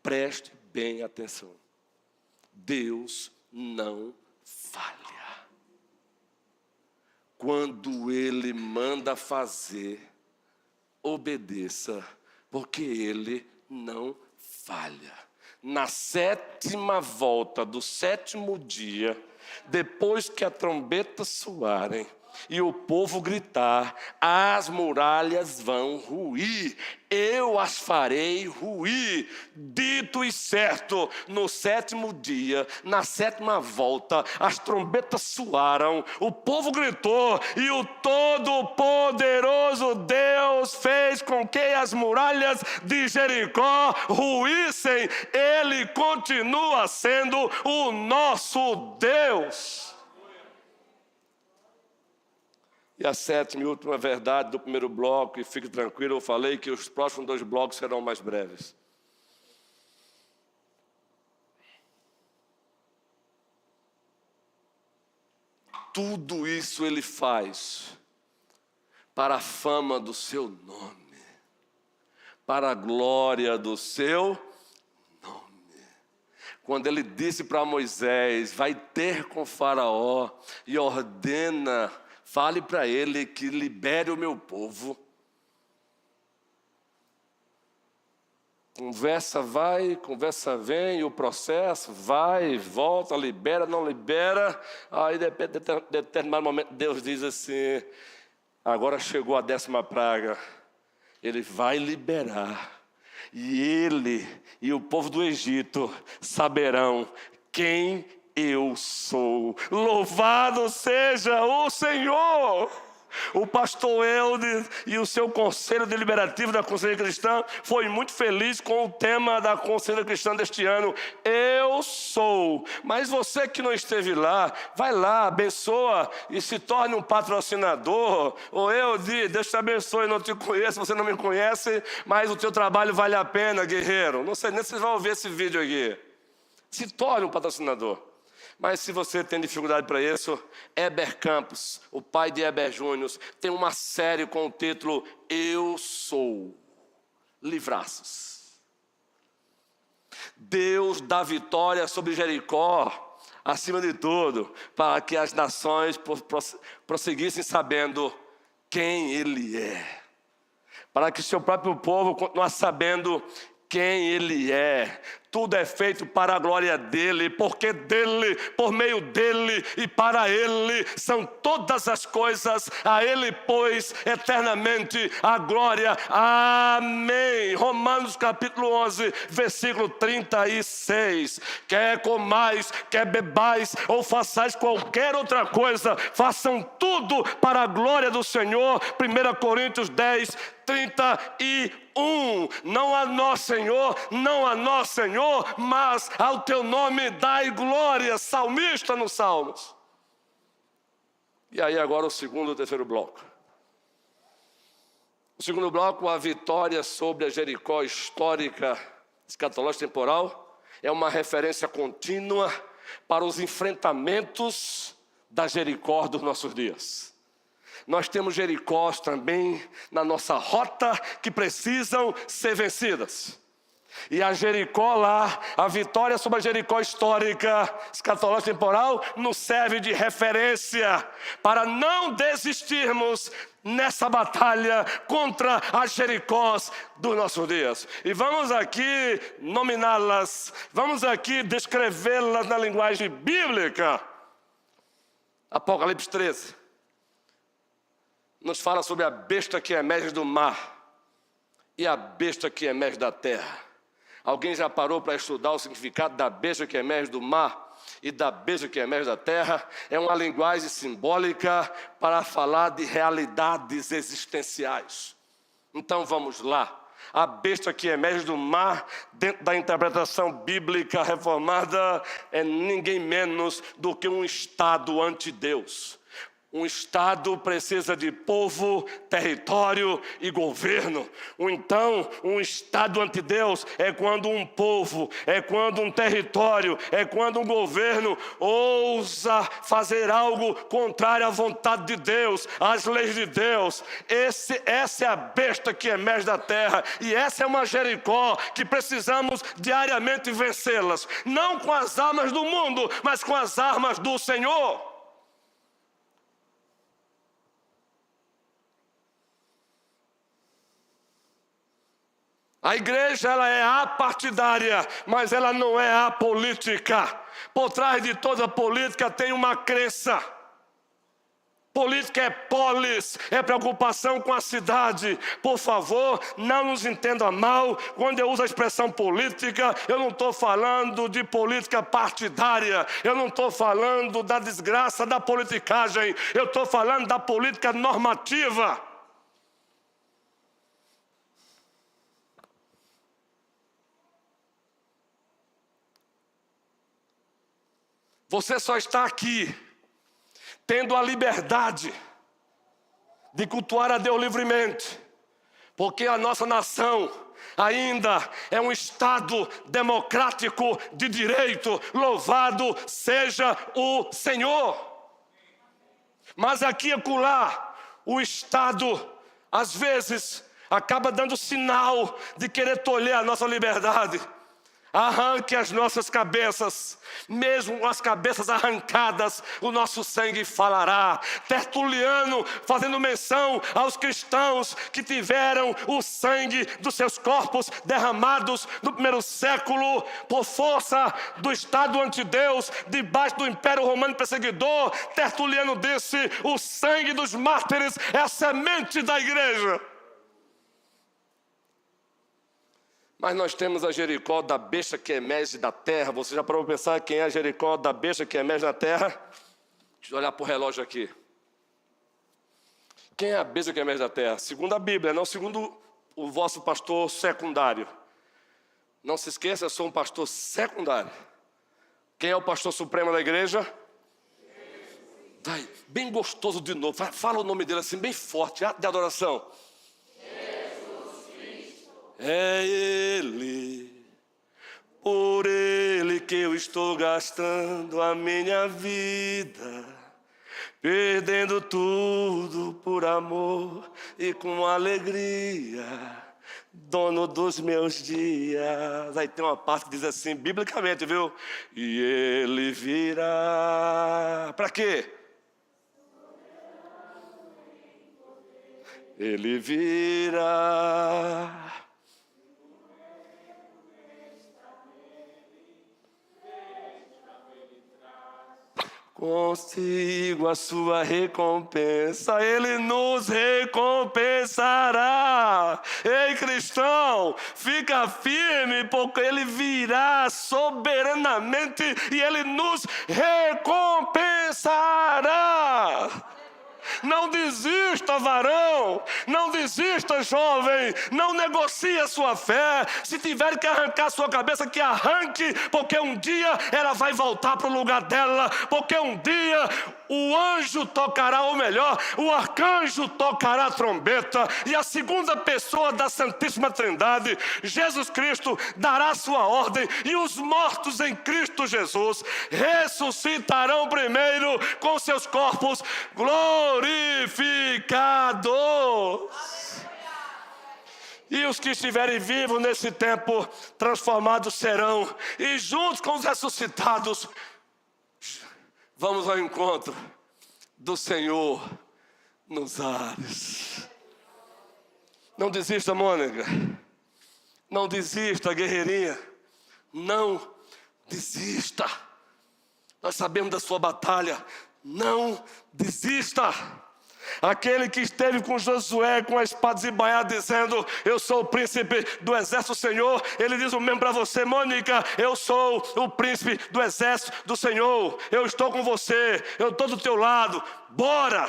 Preste bem atenção. Deus não falha. Quando Ele manda fazer, obedeça, porque Ele não falha. Na sétima volta do sétimo dia, depois que a trombeta soarem e o povo gritar, as muralhas vão ruir, eu as farei ruir. Dito e certo, no sétimo dia, na sétima volta, as trombetas soaram, o povo gritou e o Todo-Poderoso Deus fez com que as muralhas de Jericó ruíssem. Ele continua sendo o nosso Deus. E a sétima e última verdade do primeiro bloco, e fique tranquilo, eu falei que os próximos 2 blocos serão mais breves. Tudo isso Ele faz para a fama do seu nome, para a glória do seu nome. Quando ele disse para Moisés, vai ter com Faraó e ordena, fale para ele que libere o meu povo. Conversa vai, conversa vem, o processo vai, volta, libera, não libera. Aí, de determinado momento, Deus diz assim, agora chegou a 10ª praga. Ele vai liberar. E ele e o povo do Egito saberão quem eu sou. Louvado seja o Senhor! O pastor Helder e o seu conselho deliberativo da Conselheira Cristã foi muito feliz com o tema da Conselheira Cristã deste ano, eu sou. Mas você que não esteve lá, vai lá, abençoa e se torne um patrocinador. Ou Helder, Deus te abençoe, não te conheço, você não me conhece, mas o teu trabalho vale a pena, guerreiro. Não sei nem se vocês vão ver esse vídeo aqui. Se torne um patrocinador. Mas se você tem dificuldade para isso, Heber Campos, o pai de Heber Júnior, tem uma série com o título Eu Sou. Livraços. Deus dá vitória sobre Jericó, acima de tudo, para que as nações prosseguissem sabendo quem Ele é. Para que seu próprio povo continuasse sabendo quem Ele é. Tudo é feito para a glória dEle, porque dEle, por meio dEle e para Ele são todas as coisas. A Ele, pois, eternamente a glória. Amém. Romanos capítulo 11, versículo 36. Quer comais, quer bebais ou façais qualquer outra coisa, façam tudo para a glória do Senhor. 1 Coríntios 10, 31. Não a nós, Senhor, não a nós, Senhor, mas ao teu nome dai glória, salmista nos Salmos. E aí agora o segundo e o terceiro bloco. O segundo bloco, a vitória sobre a Jericó histórica, escatológica temporal, é uma referência contínua para os enfrentamentos da Jericó dos nossos dias. Nós temos Jericós também na nossa rota que precisam ser vencidas. E a Jericó lá, a vitória sobre a Jericó histórica, escatológica temporal, nos serve de referência para não desistirmos nessa batalha contra as Jericós dos nossos dias. E vamos aqui nominá-las, vamos aqui descrevê-las na linguagem bíblica. Apocalipse 13 nos fala sobre a besta que emerge do mar e a besta que emerge da terra. Alguém já parou para estudar o significado da besta que emerge do mar e da besta que emerge da terra? É uma linguagem simbólica para falar de realidades existenciais. Então vamos lá. A besta que emerge do mar, dentro da interpretação bíblica reformada, é ninguém menos do que um estado anti-Deus. Um Estado precisa de povo, território e governo. Então, um Estado ante Deus é quando um povo, é quando um território, é quando um governo ousa fazer algo contrário à vontade de Deus, às leis de Deus. Essa é a besta que emerge da terra. E essa é uma Jericó que precisamos diariamente vencê-las. Não com as armas do mundo, mas com as armas do Senhor. A igreja ela é apartidária, mas ela não é apolítica. Por trás de toda política tem uma crença. Política é polis, é preocupação com a cidade. Por favor, não nos entenda mal. Quando eu uso a expressão política, eu não estou falando de política partidária. Eu não estou falando da desgraça da politicagem. Eu estou falando da política normativa. Você só está aqui tendo a liberdade de cultuar a Deus livremente, porque a nossa nação ainda é um Estado democrático de direito. Louvado seja o Senhor. Mas aqui e acolá, o Estado, às vezes, acaba dando sinal de querer tolher a nossa liberdade. Arranque as nossas cabeças, mesmo com as cabeças arrancadas, o nosso sangue falará. Tertuliano fazendo menção aos cristãos que tiveram o sangue dos seus corpos derramados no primeiro século, por força do Estado antideus, debaixo do Império Romano perseguidor. Tertuliano disse: o sangue dos mártires é a semente da igreja. Mas nós temos a Jericó da besta que emerge da terra. Você já parou para pensar quem é a Jericó da besta que emerge da terra? Deixa eu olhar para o relógio aqui. Quem é a besta que emerge da terra? Segundo a Bíblia, não segundo o vosso pastor secundário. Não se esqueça, eu sou um pastor secundário. Quem é o pastor supremo da igreja? Vai, bem gostoso de novo. Fala o nome dele assim, bem forte, de adoração. É Ele, por Ele que eu estou gastando a minha vida, perdendo tudo por amor e com alegria, dono dos meus dias. Aí tem uma parte que diz assim, biblicamente, viu? E Ele virá. Para quê? Ele virá. Consigo a sua recompensa, Ele nos recompensará. Ei, cristão, fica firme, porque Ele virá soberanamente e Ele nos recompensará. Não desista, varão, não desista, jovem, não negocie a sua fé. Se tiver que arrancar a sua cabeça, que arranque, porque um dia ela vai voltar para o lugar dela, porque um dia o anjo tocará, ou melhor, o arcanjo tocará a trombeta, e a segunda pessoa da Santíssima Trindade, Jesus Cristo, dará sua ordem, e os mortos em Cristo Jesus ressuscitarão primeiro com seus corpos glorificados. E os que estiverem vivos nesse tempo, transformados serão, e juntos com os ressuscitados, vamos ao encontro do Senhor nos ares. Não desista, Mônica. Não desista, guerreirinha. Não desista. Nós sabemos da sua batalha. Não desista. Aquele que esteve com Josué com a espada desembainhada dizendo: eu sou o príncipe do exército do Senhor. Ele diz o mesmo para você: Mônica, eu sou o príncipe do exército do Senhor. Eu estou com você, eu estou do teu lado. Bora!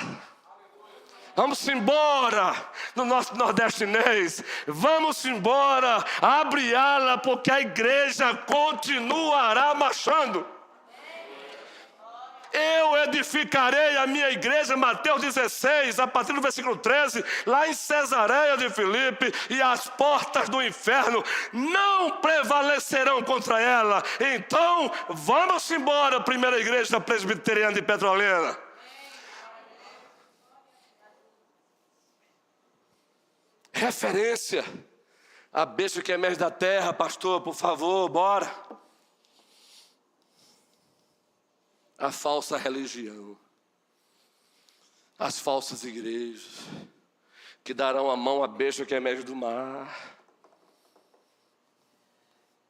Vamos embora no nosso nordestinês. Vamos embora, abre ala, porque a igreja continuará marchando. Eu edificarei a minha igreja, Mateus 16, a partir do versículo 13, lá em Cesareia de Filipe, e as portas do inferno não prevalecerão contra ela. Então, vamos embora, primeira igreja presbiteriana de Petrolina. Referência a besta que emerge da terra, pastor, por favor, bora. A falsa religião, as falsas igrejas, que darão a mão à besta que emerge do mar.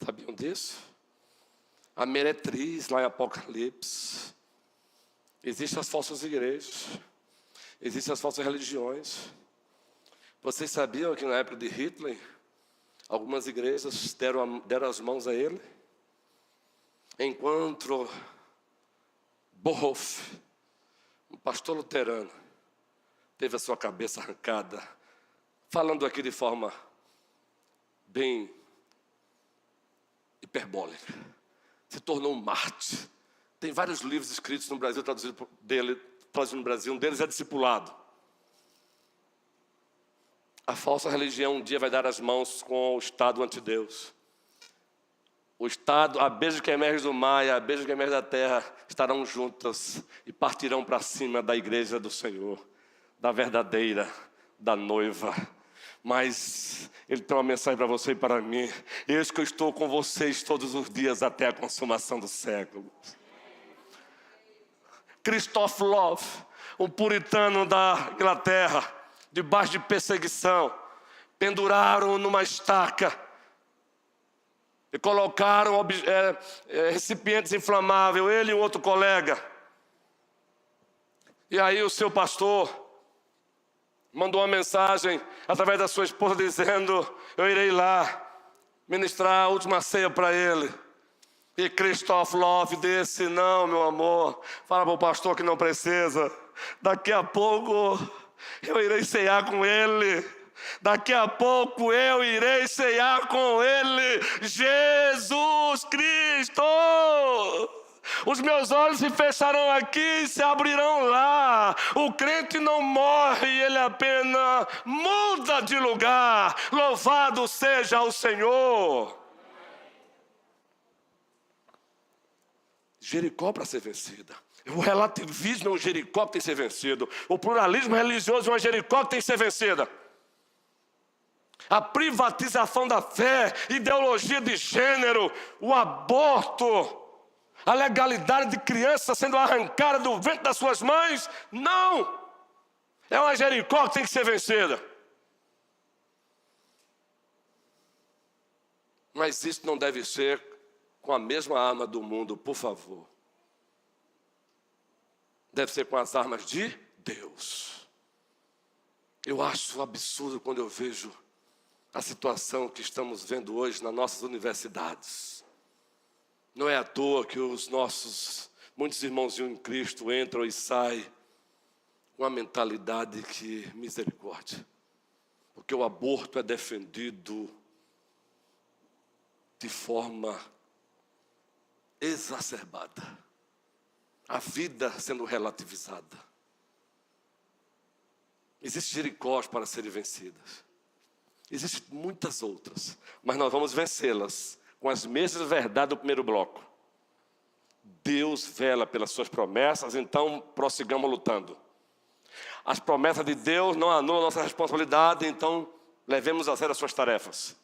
Sabiam disso? A meretriz lá em Apocalipse. Existem as falsas igrejas, existem as falsas religiões. Vocês sabiam que na época de Hitler, algumas igrejas deram as mãos a ele? Enquanto Bonhoeffer, um pastor luterano, teve a sua cabeça arrancada, falando aqui de forma bem hiperbólica, se tornou um mártir. Tem vários livros escritos no Brasil, traduzido no Brasil, um deles é Discipulado. A falsa religião um dia vai dar as mãos com o Estado antideus. O Estado, a besta que emerge do mar e a besta que emerge da terra estarão juntas e partirão para cima da igreja do Senhor, da verdadeira, da noiva. Mas Ele tem uma mensagem para você e para mim. Eis que eu estou com vocês todos os dias até a consumação do século. Christoph Love, um puritano da Inglaterra, debaixo de perseguição, penduraram numa estaca e colocaram recipientes inflamáveis, ele e um outro colega. E aí o seu pastor mandou uma mensagem através da sua esposa dizendo: eu irei lá ministrar a última ceia para ele. E Christoph Love disse: não, meu amor, fala para o pastor que não precisa. Daqui a pouco eu irei ceiar com ele. Daqui a pouco eu irei ceiar com ele. Jesus Cristo! Os meus olhos se fecharão aqui e se abrirão lá. O crente não morre, ele apenas muda de lugar. Louvado seja o Senhor. Jericó para ser vencida. O relativismo é um Jericó que tem que ser vencido. O pluralismo religioso é uma Jericó que tem que ser vencida. A privatização da fé, ideologia de gênero, o aborto, a legalidade de crianças sendo arrancada do ventre das suas mães, não! É uma Jericó que tem que ser vencida. Mas isso não deve ser com a mesma arma do mundo, por favor. Deve ser com as armas de Deus. Eu acho absurdo quando eu vejo a situação que estamos vendo hoje nas nossas universidades. Não é à toa que muitos irmãozinhos em Cristo entram e saem com a mentalidade que misericórdia. Porque o aborto é defendido de forma exacerbada. A vida sendo relativizada. Existem Jericós para serem vencidas. Existem muitas outras, mas nós vamos vencê-las com as mesmas verdades do primeiro bloco. Deus vela pelas suas promessas, então prossigamos lutando. As promessas de Deus não anulam a nossa responsabilidade, então levemos a sério as suas tarefas.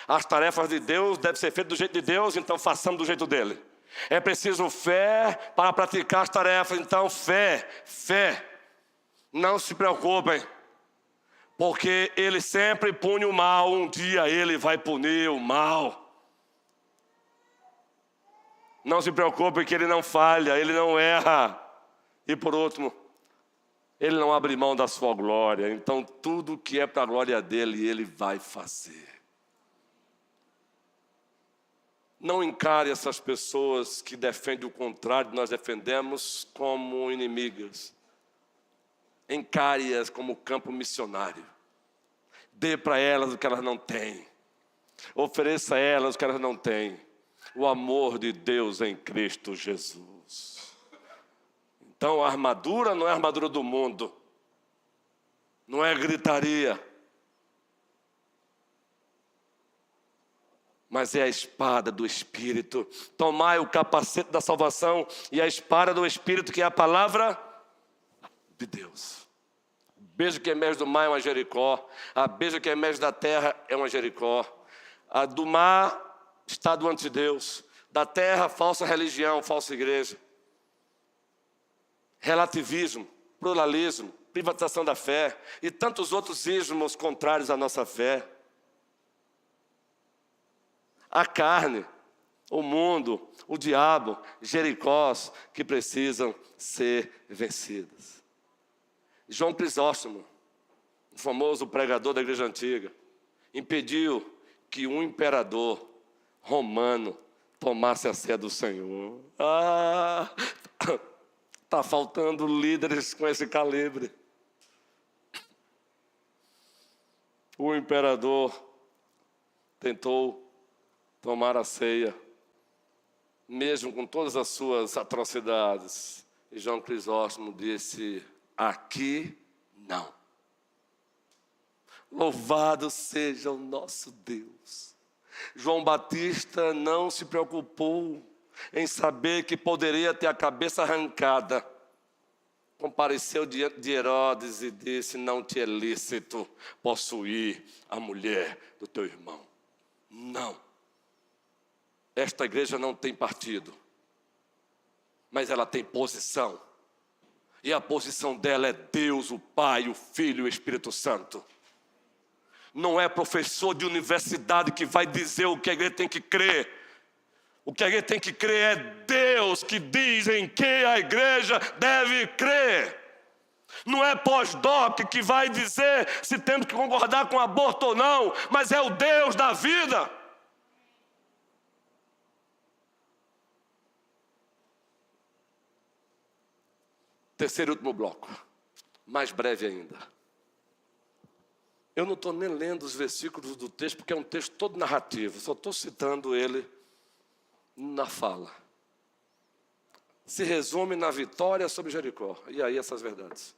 As tarefas de Deus devem ser feitas do jeito de Deus, então façamos do jeito dele. É preciso fé para praticar as tarefas, então fé. Não se preocupem, porque Ele sempre pune o mal, um dia Ele vai punir o mal. Não se preocupe que Ele não falha, Ele não erra. E por último, Ele não abre mão da sua glória, então tudo que é para a glória dEle, Ele vai fazer. Não encare essas pessoas que defendem o contrário que nós defendemos como inimigas. Encare-as como campo missionário. Dê para elas o que elas não têm. Ofereça a elas o que elas não têm. O amor de Deus em Cristo Jesus. Então a armadura não é a armadura do mundo. Não é gritaria. Mas é a espada do Espírito. Tomai o capacete da salvação e a espada do Espírito, que é a palavra de Deus. O beijo que emerge do mar é uma Jericó. A beijo que emerge da terra é uma Jericó. A do mar, estado ante Deus. Da terra, falsa religião, falsa igreja. Relativismo, pluralismo, privatização da fé e tantos outros ismos contrários à nossa fé. A carne, o mundo, o diabo, Jericós que precisam ser vencidas. João Crisóstomo, o famoso pregador da igreja antiga, impediu que um imperador romano tomasse a sé do Senhor. Está faltando líderes com esse calibre. O imperador tentou tomar a ceia, mesmo com todas as suas atrocidades. E João Crisóstomo disse: aqui não. Louvado seja o nosso Deus. João Batista não se preocupou em saber que poderia ter a cabeça arrancada compareceu diante de Herodes e disse: não te é lícito possuir a mulher do teu irmão. Não. Esta igreja não tem partido, mas ela tem posição. E a posição dela é Deus, o Pai, o Filho e o Espírito Santo. Não é professor de universidade que vai dizer o que a igreja tem que crer. O que a igreja tem que crer é Deus que diz em que a igreja deve crer. Não é pós-doc que vai dizer se temos que concordar com aborto ou não, mas é o Deus da vida. Terceiro e último bloco, mais breve ainda. Eu não estou nem lendo os versículos do texto, porque é um texto todo narrativo, só estou citando ele na fala. Se resume na vitória sobre Jericó. E aí essas verdades.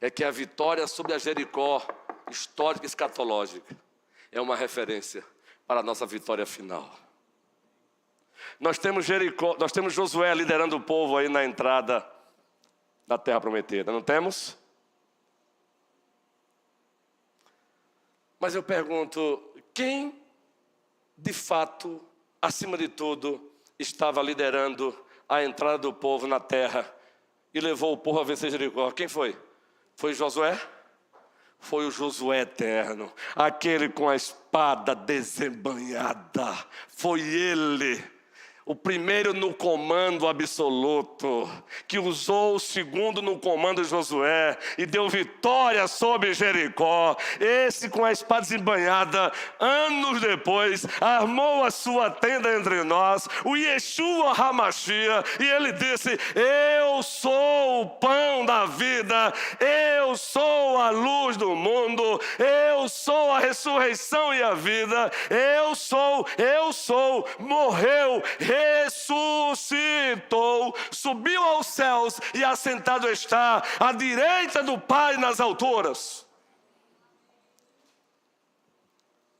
É que a vitória sobre a Jericó, histórica e escatológica, é uma referência para a nossa vitória final. Nós temos Jericó, nós temos Josué liderando o povo aí na entrada da terra prometida, não temos? Mas eu pergunto, quem de fato, acima de tudo, estava liderando a entrada do povo na terra e levou o povo a vencer Jericó? Quem foi? Foi Josué? Foi o Josué eterno, aquele com a espada desembainhada. Foi ele. O primeiro no comando absoluto, que usou o segundo no comando de Josué e deu vitória sobre Jericó. Esse com a espada desembainhada, anos depois, armou a sua tenda entre nós, o Yeshua HaMashiach, e ele disse: eu sou o pão da vida, eu sou a luz do mundo, eu sou a ressurreição e a vida, eu sou, morreu, ressuscitou, subiu aos céus e assentado está à direita do Pai nas alturas.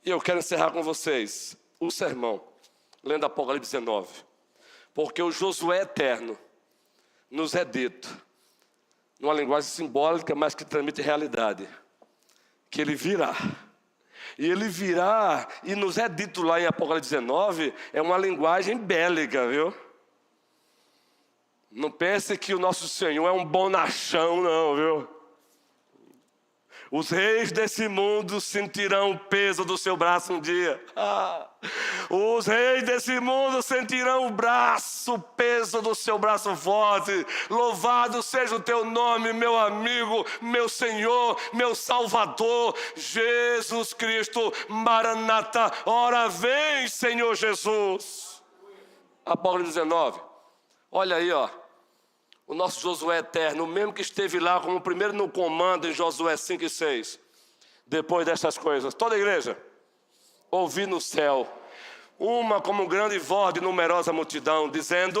E eu quero encerrar com vocês o sermão, lendo Apocalipse 19, porque o Josué eterno nos é dito, numa linguagem simbólica, mas que transmite realidade, que ele virá. E ele virá, e nos é dito lá em Apocalipse 19, é uma linguagem bélica, viu? Não pense que o nosso Senhor é um bonachão, não, viu? Os reis desse mundo sentirão o peso do seu braço um dia. Os reis desse mundo sentirão o peso do seu braço forte. Louvado seja o teu nome, meu amigo, meu Senhor, meu Salvador, Jesus Cristo, Maranata. Ora vem, Senhor Jesus. Apocalipse 19. Olha aí, ó. O nosso Josué eterno, o mesmo que esteve lá como primeiro no comando em Josué 5 e 6. Depois dessas coisas, toda a igreja ouvi no céu uma como grande voz de numerosa multidão, dizendo: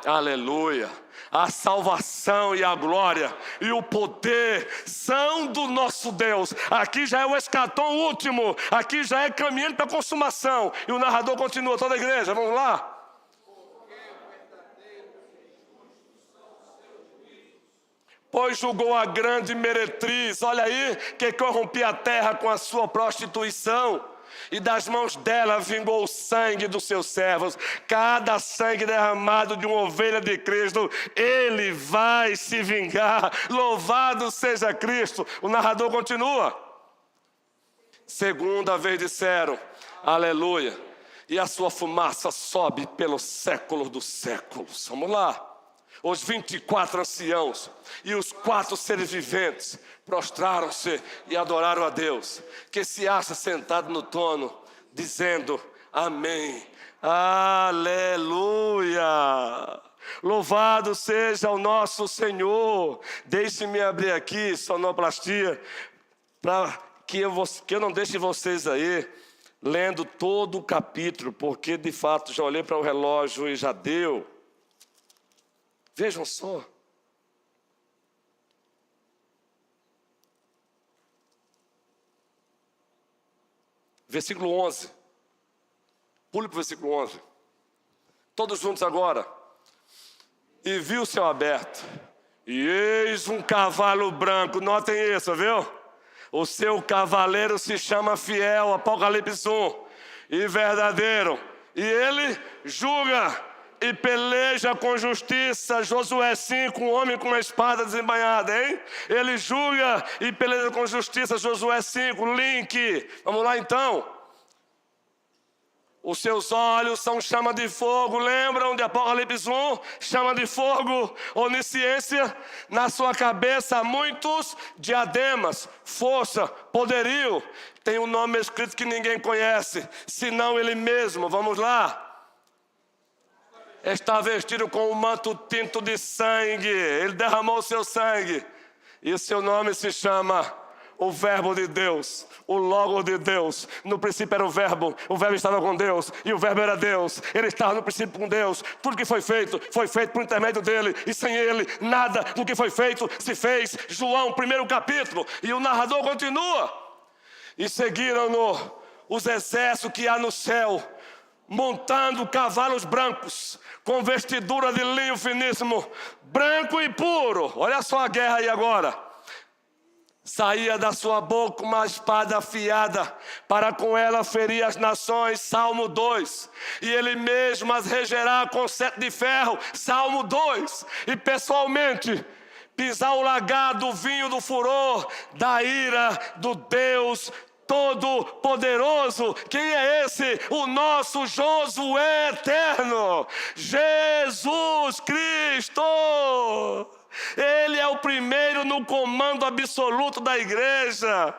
aleluia, a salvação e a glória e o poder são do nosso Deus. Aqui já é o escatom último, aqui já é caminhando para a consumação. E o narrador continua, toda a igreja, vamos lá. Pois julgou a grande meretriz, olha aí, que corrompia a terra com a sua prostituição, e das mãos dela vingou o sangue dos seus servos. Cada sangue derramado de uma ovelha de Cristo, ele vai se vingar. Louvado seja Cristo. O narrador continua. Segunda vez disseram, aleluia, e a sua fumaça sobe pelos séculos dos séculos. Vamos lá. Os 24 anciãos e os 4 seres viventes prostraram-se e adoraram a Deus, que se acha sentado no trono, dizendo: amém, aleluia. Louvado seja o nosso Senhor. Deixe-me abrir aqui sonoplastia, para que eu não deixe vocês aí lendo todo o capítulo, porque de fato já olhei para o relógio e já deu. Vejam só. Versículo 11. Pule para o versículo 11. Todos juntos agora. E viu o céu aberto, E eis um cavalo branco, notem isso, viu? O seu cavaleiro se chama Fiel, Apocalipse 1, e verdadeiro. E ele julga e peleja com justiça. Josué 5, um homem com uma espada desembainhada, hein? Ele julga e peleja com justiça. Josué 5, link. Vamos lá então. Os seus olhos são chama de fogo, lembram de Apocalipse 1? Chama de fogo, onisciência. Na sua cabeça há muitos diademas, força, poderio. Tem um nome escrito que ninguém conhece, senão ele mesmo. Vamos lá. Está vestido com um manto tinto de sangue. Ele derramou o seu sangue. E o seu nome se chama o Verbo de Deus, o Logo de Deus. No princípio era o Verbo estava com Deus, e o Verbo era Deus. Ele estava no princípio com Deus. Tudo que foi feito por intermédio dele, e sem ele, nada do que foi feito se fez. João, 1º capítulo, e o narrador continua. E seguiram-no os exércitos que há no céu, montando cavalos brancos, com vestidura de linho finíssimo, branco e puro. Olha só a guerra aí agora. Saía da sua boca uma espada afiada, para com ela ferir as nações, Salmo 2. E ele mesmo as regerá com sete de ferro, Salmo 2. E pessoalmente pisar o lagar do vinho do furor, da ira do Deus Todo-Poderoso. Quem é esse? O nosso Josué eterno, Jesus Cristo. Ele é o primeiro no comando absoluto da igreja.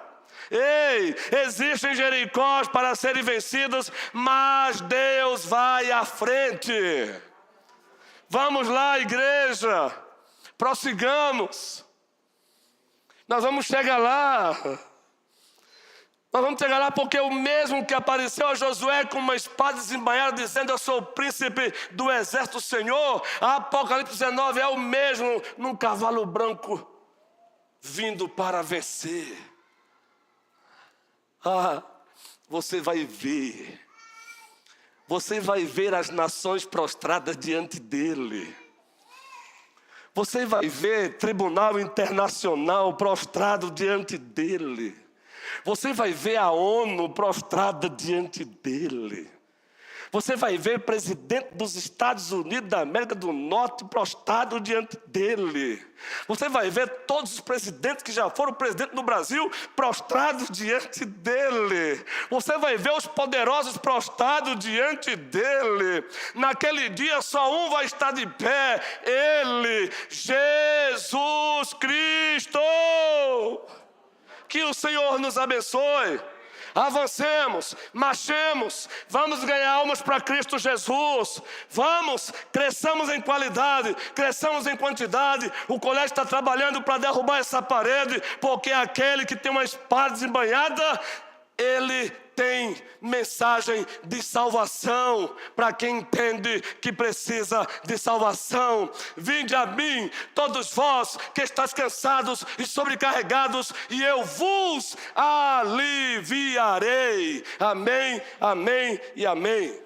Ei, existem Jericós para serem vencidos, mas Deus vai à frente. Vamos lá, igreja, prossigamos. Nós vamos chegar lá. Nós vamos chegar lá porque o mesmo que apareceu a Josué com uma espada desembainhada dizendo: eu sou o príncipe do exército do Senhor. Apocalipse 19 é o mesmo num cavalo branco vindo para vencer. Você vai ver. Você vai ver as nações prostradas diante dele. Você vai ver tribunal internacional prostrado diante dele. Você vai ver a ONU prostrada diante dele. Você vai ver o presidente dos Estados Unidos da América do Norte prostrado diante dele. Você vai ver todos os presidentes que já foram presidente no Brasil prostrados diante dele. Você vai ver os poderosos prostrados diante dele. Naquele dia só um vai estar de pé: ele, Jesus Cristo. Que o Senhor nos abençoe. Avancemos, marchemos, vamos ganhar almas para Cristo Jesus. Vamos, cresçamos em qualidade, cresçamos em quantidade. O colégio está trabalhando para derrubar essa parede, porque aquele que tem uma espada desembainhada, ele tem mensagem de salvação para quem entende que precisa de salvação. Vinde a mim, todos vós que estáis cansados e sobrecarregados, e eu vos aliviarei. Amém, amém e amém.